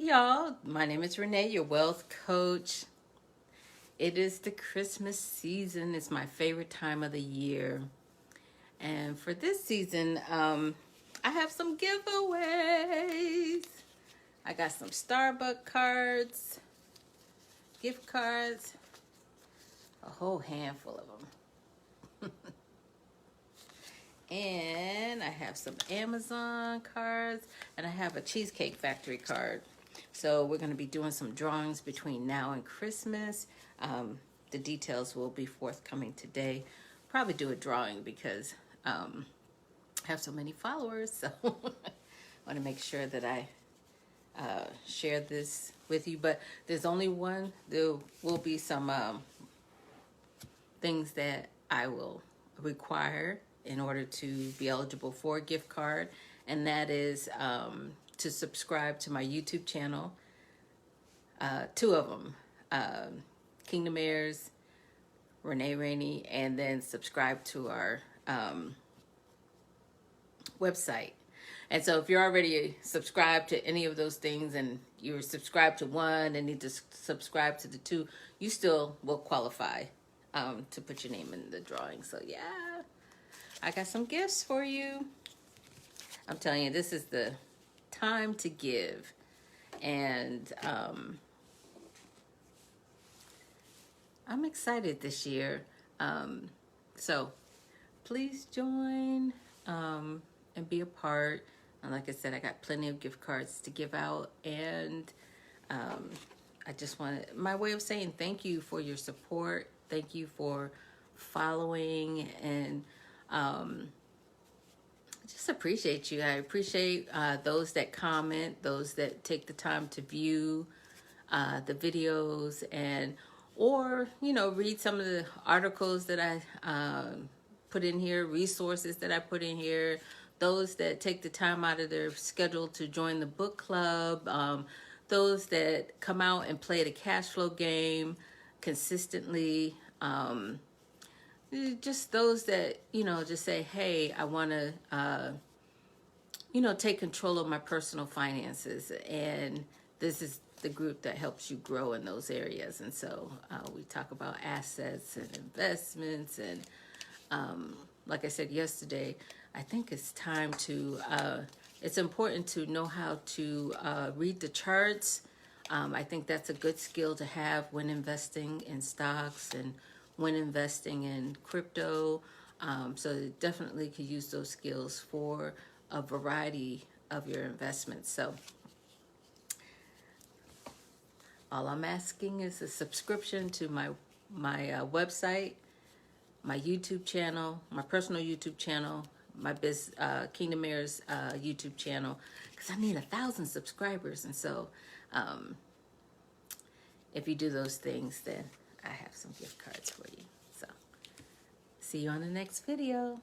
y'all. My name is Renee, your wealth coach. It is the Christmas season. It's my favorite time of the year. And for this season, I have some giveaways. I got some Starbucks cards, gift cards, a whole handful of them. And I have some Amazon cards, and I have a Cheesecake Factory card. So we're going to be doing some drawings between now and Christmas. The details will be forthcoming today. Probably do a drawing because I have so many followers. So I want to make sure that I share this with you. But there's only one. There will be some things that I will require in order to be eligible for a gift card, and that is to subscribe to my YouTube channel. Two of them, Kingdom Heirs, Renee Rainey, and then subscribe to our website. And so if you're already subscribed to any of those things and you're subscribed to one and need to subscribe to the two, you still will qualify to put your name in the drawing. So yeah, I got some gifts for you. I'm telling you, this is the time to give. And I'm excited this year. So please join and be a part. And like I said, I got plenty of gift cards to give out. And I just want my way of saying thank you for your support. Thank you for following, and I just appreciate you. I appreciate those that comment, those that take the time to view the videos, and or read some of the articles that I put in here, resources that I put in here. Those that take the time out of their schedule to join the book club. Those that come out and play the cash flow game consistently. Just those that just say, hey, I want to take control of my personal finances, and this is the group that helps you grow in those areas. And so we talk about assets and investments, and like I said yesterday, I think it's time to it's important to know how to read the charts. I think that's a good skill to have when investing in stocks and when investing in crypto. So definitely could use those skills for a variety of your investments. So all I'm asking is a subscription to my website, my YouTube channel, my personal YouTube channel, my Kingdom Heirs YouTube channel, because I need 1,000 subscribers. And so if you do those things, then I have some gift cards for you. So see you on the next video.